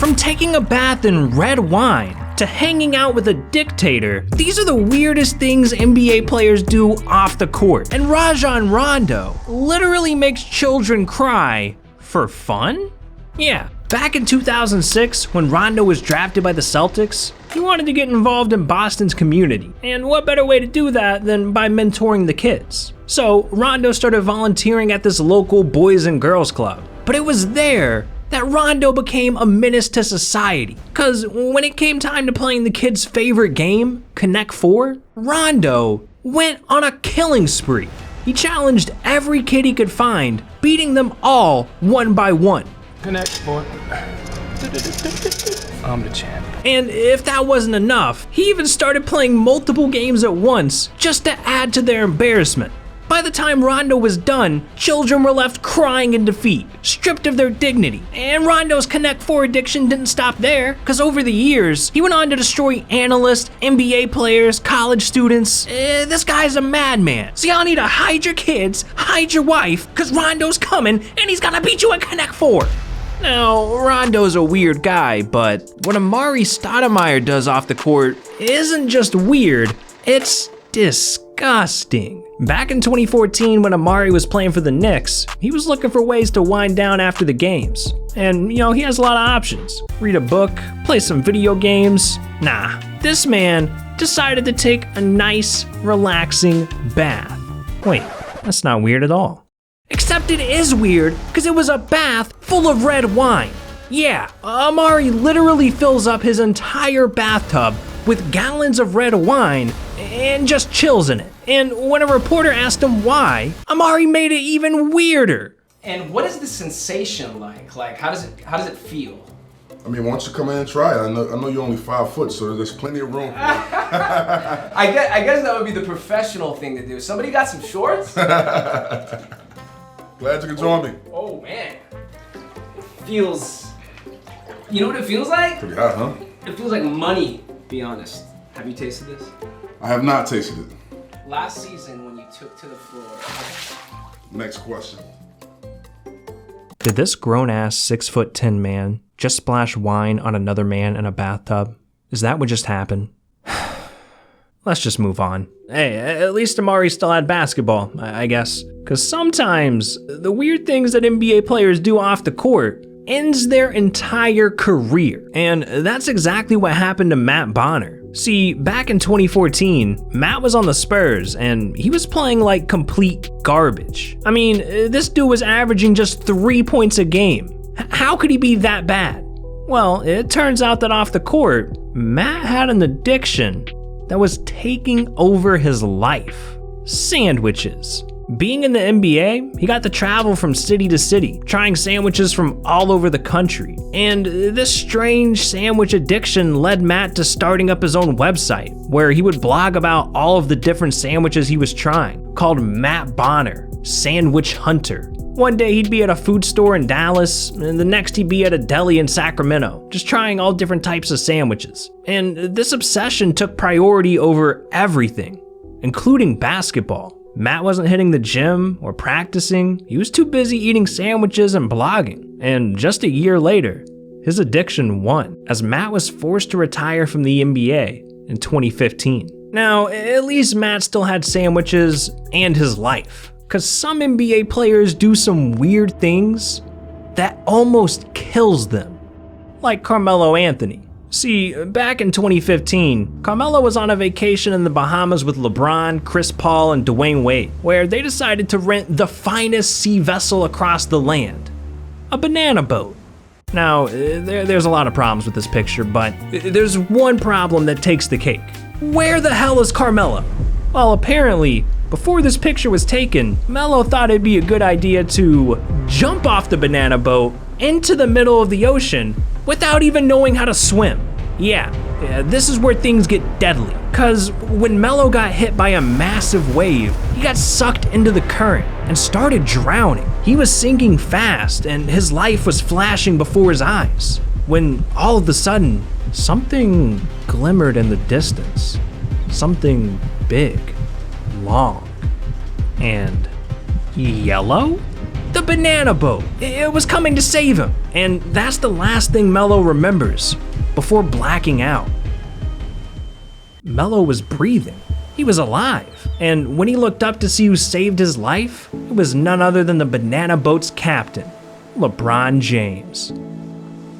From taking a bath in red wine to hanging out with a dictator, these are the weirdest things NBA players do off the court. And Rajon Rondo literally makes children cry for fun? Yeah, back in 2006, when Rondo was drafted by the Celtics, he wanted to get involved in Boston's community. And what better way to do that than by mentoring the kids? So Rondo started volunteering at this local Boys and Girls Club. But it was there that Rondo became a menace to society. Cause when it came time to playing the kids' favorite game, Connect Four, Rondo went on a killing spree. He challenged every kid he could find, beating them all one by one. Connect Four. I'm the champ. And if that wasn't enough, he even started playing multiple games at once just to add to their embarrassment. By the time Rondo was done, children were left crying in defeat, stripped of their dignity. And Rondo's Connect Four addiction didn't stop there, because over the years, he went on to destroy analysts, NBA players, college students. This guy's a madman. So y'all need to hide your kids, hide your wife, because Rondo's coming and he's gonna beat you at Connect Four. Now, Rondo's a weird guy, but what Amari Stoudemire does off the court isn't just weird, it's disgusting. Back in 2014, when Amari was playing for the Knicks, he was looking for ways to wind down after the games. And, he has a lot of options. Read a book, play some video games. Nah, this man decided to take a nice, relaxing bath. Wait, that's not weird at all. Except it is weird, because it was a bath full of red wine. Yeah, Amari literally fills up his entire bathtub with gallons of red wine and just chills in it. And when a reporter asked him why, Amari made it even weirder. And what is the sensation like? Like, how does it feel? I mean, why don't you come in and try it? I know you're only 5 foot, so there's plenty of room for you. I guess that would be the professional thing to do. Somebody got some shorts? Glad you could join me. Oh man, it feels. You know what it feels like? Pretty hot, huh? It feels like money. Be honest. Have you tasted this? I have not tasted it. Last season when you took to the floor. Next question. Did this grown-ass 6'10" man just splash wine on another man in a bathtub? Is that what just happened? Let's just move on. Hey, at least Amari still had basketball, I guess. Because sometimes the weird things that NBA players do off the court ends their entire career. And that's exactly what happened to Matt Bonner. See, back in 2014, Matt was on the Spurs and he was playing like complete garbage. I mean, this dude was averaging just 3 points a game. How could he be that bad? Well, it turns out that off the court, Matt had an addiction that was taking over his life. Sandwiches. Being in the NBA, he got to travel from city to city, trying sandwiches from all over the country. And this strange sandwich addiction led Matt to starting up his own website, where he would blog about all of the different sandwiches he was trying, called Matt Bonner, Sandwich Hunter. One day he'd be at a food store in Dallas, and the next he'd be at a deli in Sacramento, just trying all different types of sandwiches. And this obsession took priority over everything, including basketball. Matt wasn't hitting the gym or practicing. He was too busy eating sandwiches and blogging. And just a year later, his addiction won, as Matt was forced to retire from the NBA in 2015. Now, at least Matt still had sandwiches and his life, because some NBA players do some weird things that almost kills them, like Carmelo Anthony. See, back in 2015, Carmelo was on a vacation in the Bahamas with LeBron, Chris Paul, and Dwayne Wade, where they decided to rent the finest sea vessel across the land, a banana boat. Now, there's a lot of problems with this picture, but there's one problem that takes the cake. Where the hell is Carmelo? Well, apparently, before this picture was taken, Melo thought it'd be a good idea to jump off the banana boat into the middle of the ocean without even knowing how to swim. Yeah, this is where things get deadly. Cause when Melo got hit by a massive wave, he got sucked into the current and started drowning. He was sinking fast and his life was flashing before his eyes, when all of a sudden, something glimmered in the distance. Something big, long, and yellow? The The banana boat. It was coming to save him. And that's the last thing Melo remembers before blacking out. Melo was breathing. He was alive. And when he looked up to see who saved his life, it was none other than the banana boat's captain, LeBron James.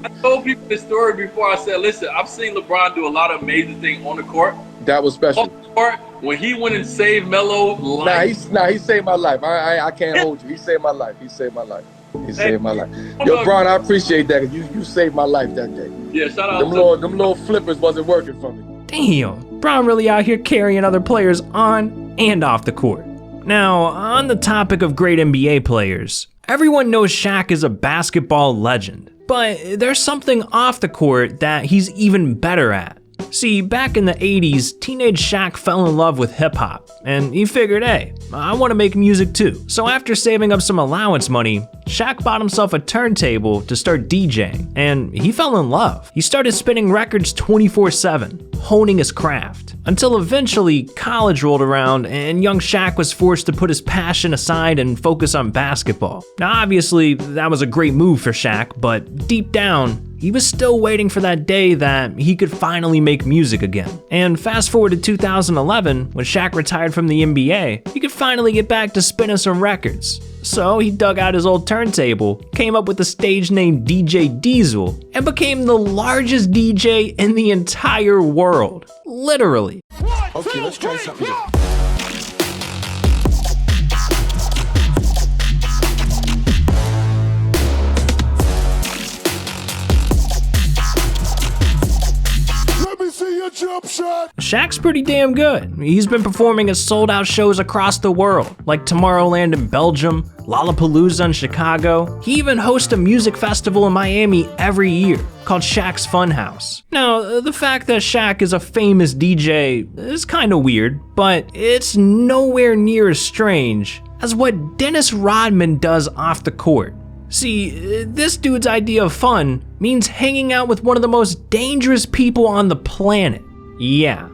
I told people this story before. I said, listen, I've seen LeBron do a lot of amazing things on the court. That was special. On the court, when he went and saved Melo's life. He saved my life. I can't hold you. He saved my life. He saved my life. He saved my life. Yo, Bron, I appreciate that. You saved my life that day. Yeah, shout out. Them little flippers wasn't working for me. Damn, Bron really out here carrying other players on and off the court. Now, on the topic of great NBA players, everyone knows Shaq is a basketball legend, but there's something off the court that he's even better at. See, back in the 80s, teenage Shaq fell in love with hip-hop, and he figured, hey, I want to make music too. So after saving up some allowance money, Shaq bought himself a turntable to start DJing, and he fell in love. He started spinning records 24/7, honing his craft, until eventually college rolled around and young Shaq was forced to put his passion aside and focus on basketball. Now obviously, that was a great move for Shaq, but deep down, he was still waiting for that day that he could finally make music again. And fast forward to 2011, when Shaq retired from the NBA, he could finally get back to spinning some records. So he dug out his old turntable, came up with the stage name DJ Diesel, and became the largest DJ in the entire world. Literally. Okay, let's try something. Shaq's pretty damn good. He's been performing at sold-out shows across the world, like Tomorrowland in Belgium, Lollapalooza in Chicago. He even hosts a music festival in Miami every year called Shaq's Funhouse. Now, the fact that Shaq is a famous DJ is kinda weird, but it's nowhere near as strange as what Dennis Rodman does off the court. See, this dude's idea of fun means hanging out with one of the most dangerous people on the planet. Yeah.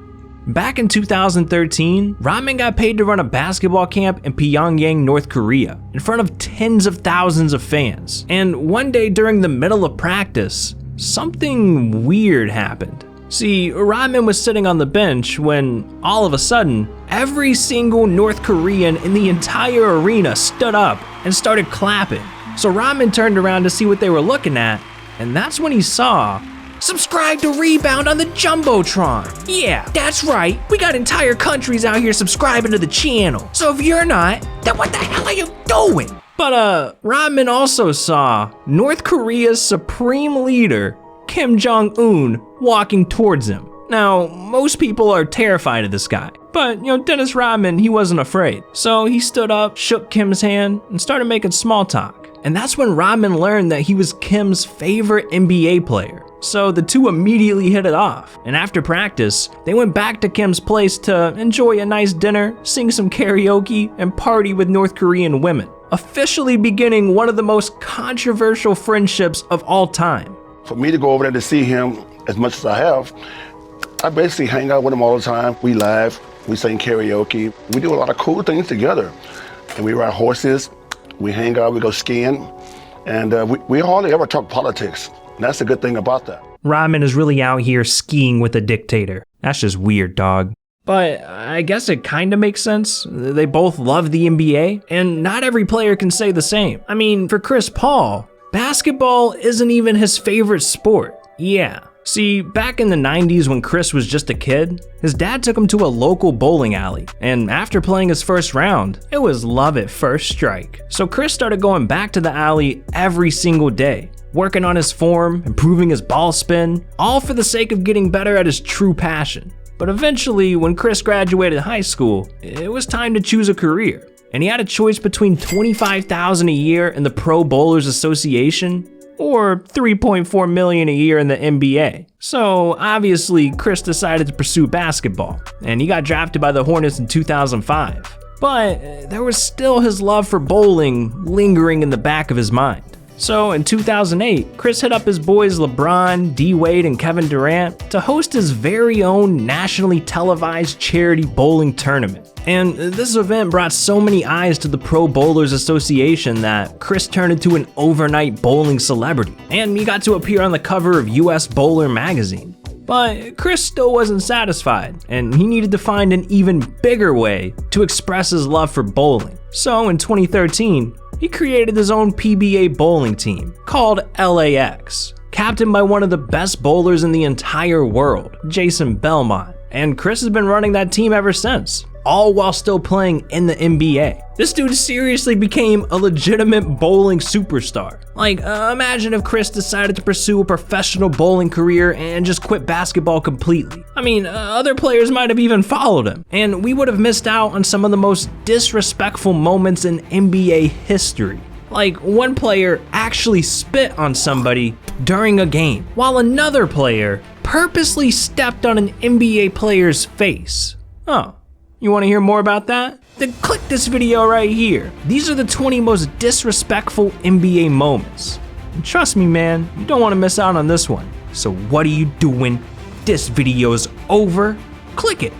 Back in 2013, Rodman got paid to run a basketball camp in Pyongyang, North Korea, in front of tens of thousands of fans. And one day during the middle of practice, something weird happened. See, Rodman was sitting on the bench when, all of a sudden, every single North Korean in the entire arena stood up and started clapping. So Rodman turned around to see what they were looking at, and that's when he saw, subscribe to Rebound on the Jumbotron. Yeah, that's right, we got entire countries out here subscribing to the channel. So if you're not, then what the hell are you doing? But Rodman also saw North Korea's supreme leader, Kim Jong-un, walking towards him. Now, most people are terrified of this guy, but Dennis Rodman, he wasn't afraid. So he stood up, shook Kim's hand, and started making small talk. And that's when Rodman learned that he was Kim's favorite NBA player. So the two immediately hit it off. And after practice, they went back to Kim's place to enjoy a nice dinner, sing some karaoke, and party with North Korean women, officially beginning one of the most controversial friendships of all time. For me to go over there to see him as much as I have, I basically hang out with him all the time. We laugh, we sing karaoke, we do a lot of cool things together. And we ride horses. We hang out, we go skiing, and we hardly ever talk politics. And that's the good thing about that. Rodman is really out here skiing with a dictator. That's just weird, dog. But I guess it kinda makes sense. They both love the NBA, and not every player can say the same. I mean, for Chris Paul, basketball isn't even his favorite sport. Yeah. See, back in the 90s when Chris was just a kid, his dad took him to a local bowling alley, and after playing his first round, it was love at first strike. So Chris started going back to the alley every single day, working on his form, improving his ball spin, all for the sake of getting better at his true passion. But eventually, when Chris graduated high school, it was time to choose a career, and he had a choice between $25,000 a year in the Pro Bowlers Association or $3.4 million a year in the NBA. So obviously, Chris decided to pursue basketball, and he got drafted by the Hornets in 2005. But there was still his love for bowling lingering in the back of his mind. So in 2008, Chris hit up his boys LeBron, D-Wade, and Kevin Durant to host his very own nationally televised charity bowling tournament. And this event brought so many eyes to the Pro Bowlers Association that Chris turned into an overnight bowling celebrity, and he got to appear on the cover of US Bowler magazine. But Chris still wasn't satisfied, and he needed to find an even bigger way to express his love for bowling. So in 2013, he created his own PBA bowling team called LAX, captained by one of the best bowlers in the entire world, Jason Belmont. And Chris has been running that team ever since, all while still playing in the NBA. This dude seriously became a legitimate bowling superstar. Like, imagine if Chris decided to pursue a professional bowling career and just quit basketball completely. I mean, other players might have even followed him, and we would have missed out on some of the most disrespectful moments in NBA history. Like, one player actually spit on somebody during a game, while another player purposely stepped on an NBA player's face. Oh, you want to hear more about that? Then click this video right here. These are the 20 most disrespectful NBA moments. And trust me, man, you don't want to miss out on this one. So what are you doing? This video's over. Click it.